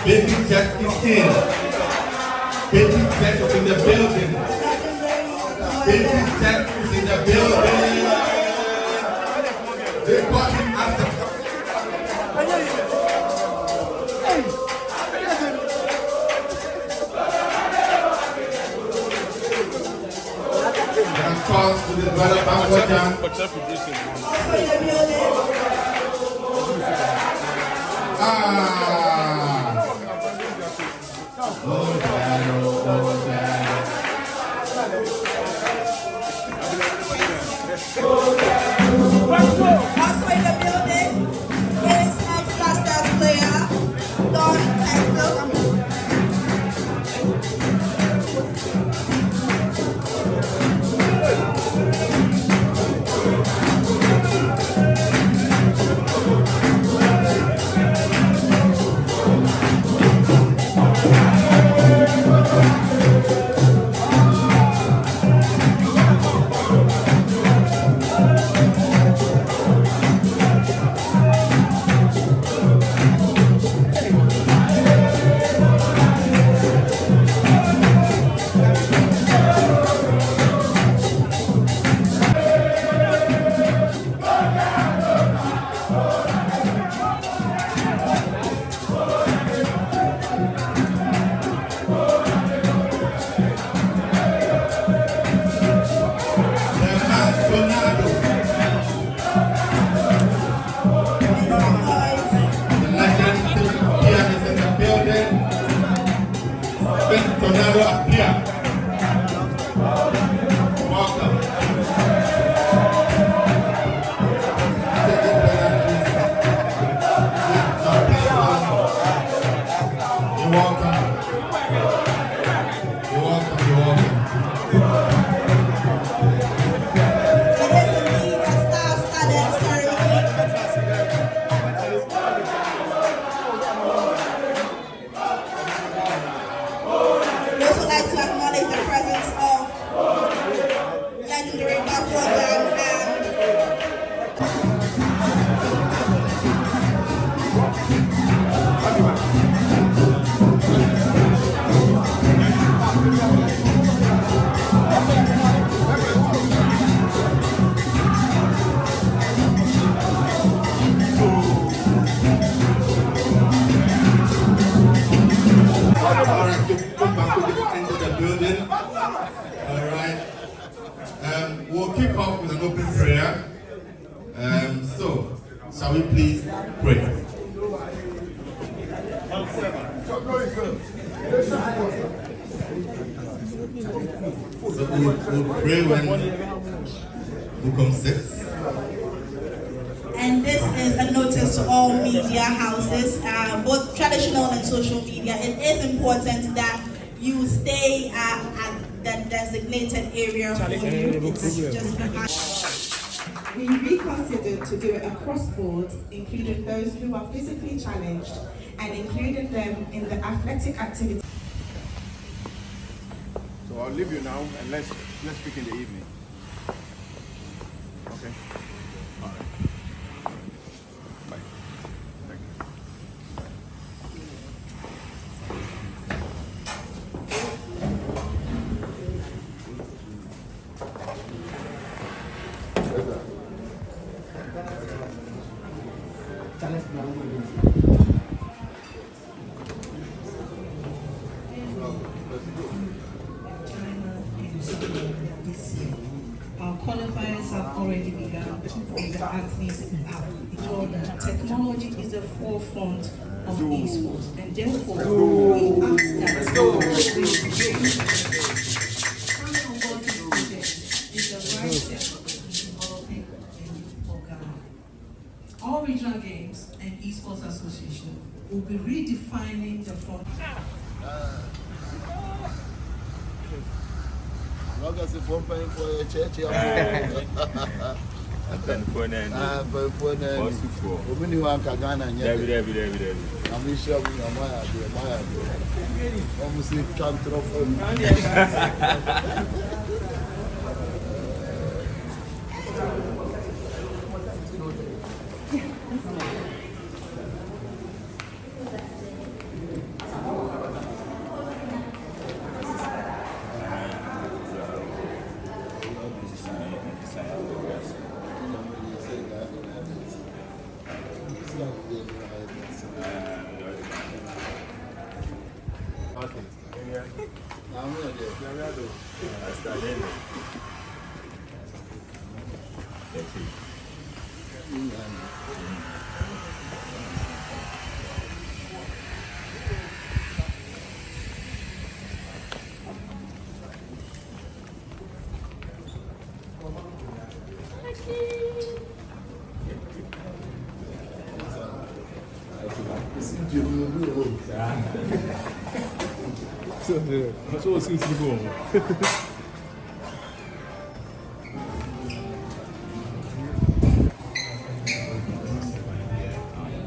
Babyjet is in. Babyjet is in the building. Babyjet is in the building. They call him after. And calls to the brother banku. Also in the building is ex-blackstars player, Tornado appear. Welcome. You're welcome. You're welcome. You're welcome. it is indeed a star-studded ceremony. We also like to acknowledge the presence of legendary Buffalo Gang and Into the building. All right. We'll kick off with an open prayer. So, shall we please pray? So we'll pray when bukom sits. And this is a notice to all media houses, both traditional and social media. It is important that you stay at the designated area for you. It's just We reconsidered to do it across board, including those who are physically challenged and including them in the athletic activity. I'll leave you now and let's speak in the evening. Okay. All right. Bye. Thank you. Our qualifiers have already begun with the athletes app. Technology is the forefront of esports, and therefore we ask that is the right step in developing a youth program. All regional games and esports association will be redefining the front. Logo se for paying for a church, I'm for Omini one Kagana and I'm sure we are my almost can't drop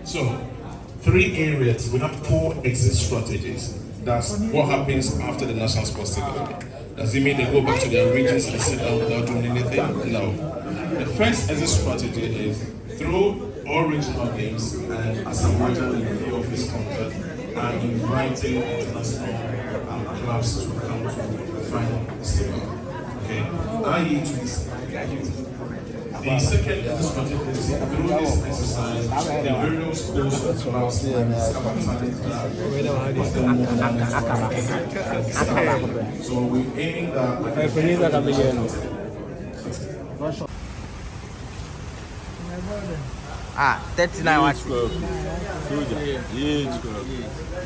So, 3 areas, we have 4 exit strategies. That's what happens after the National Sports Stadium. Does it mean they go back to their regions and sit down without doing anything? No. The first exit strategy is through all regional games, and as a regional in the office content, and inviting international clubs to come to the final stadium. Okay, i.e. to this. The second exit strategy is through this exercise, the various schools and clubs so we're aiming that. 39 watts.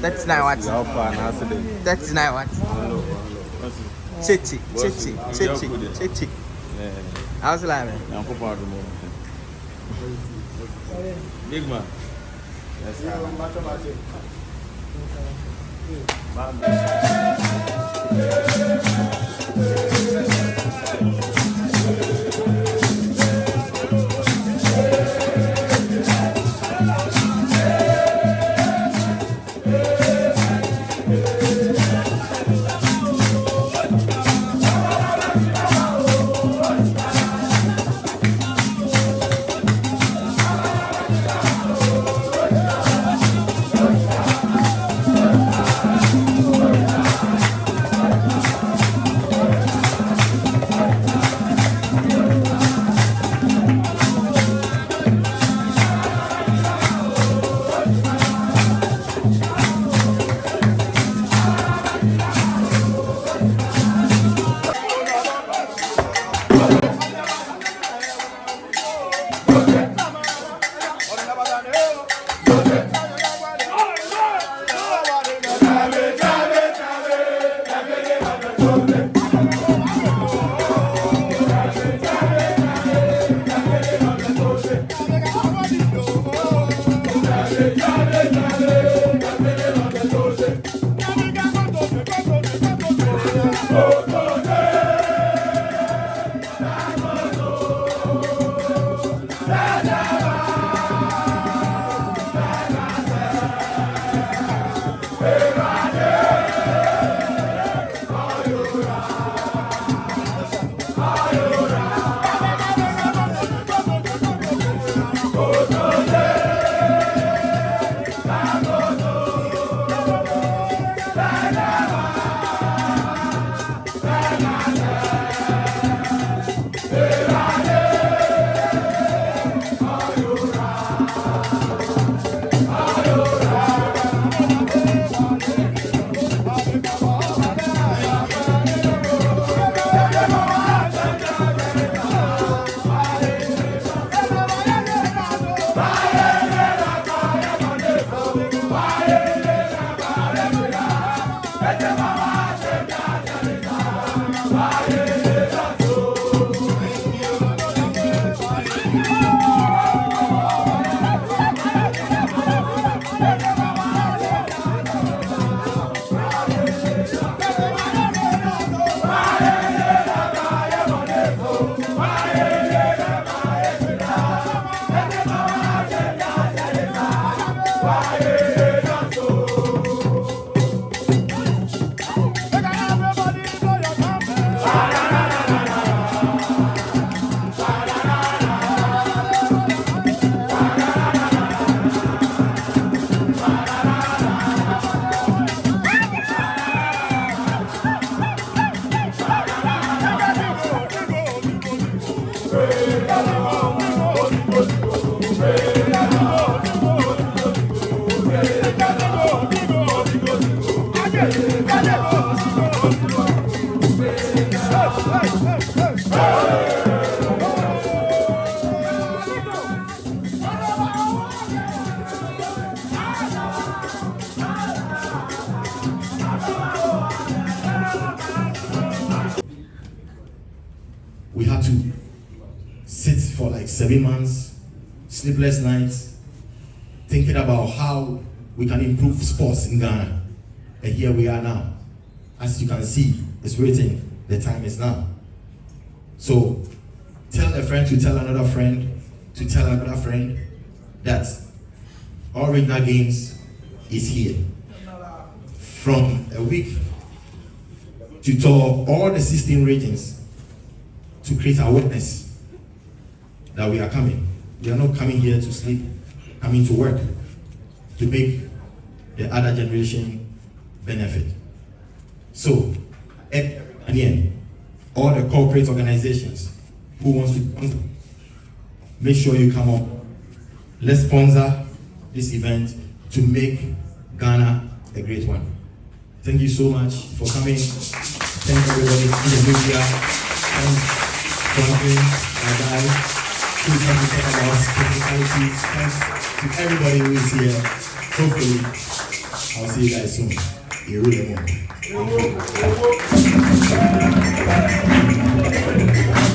39 watts. 39 watts. Chichi. How's the line? Big man. We had to sit for like 7 months, sleepless nights, thinking about how we can improve sports in Ghana. And here we are now. As you can see, it's written, the time is now. So tell a friend to tell another friend to tell another friend that All Regional Games is here. From a week to tour all the 16 regions to create awareness that we are coming. We are not coming here to sleep, coming to work, to make the other generation benefit. So, again, all the corporate organizations who wants to sponsor, make sure you come up. Let's sponsor this event to make Ghana a great one. Thank you so much for coming. Thank everybody in the media. Thanks Franklin, my guy, who's going to talk about technicalities. Thanks to everybody who is here. Hopefully, I'll see you guys soon. You really won't. Thank you.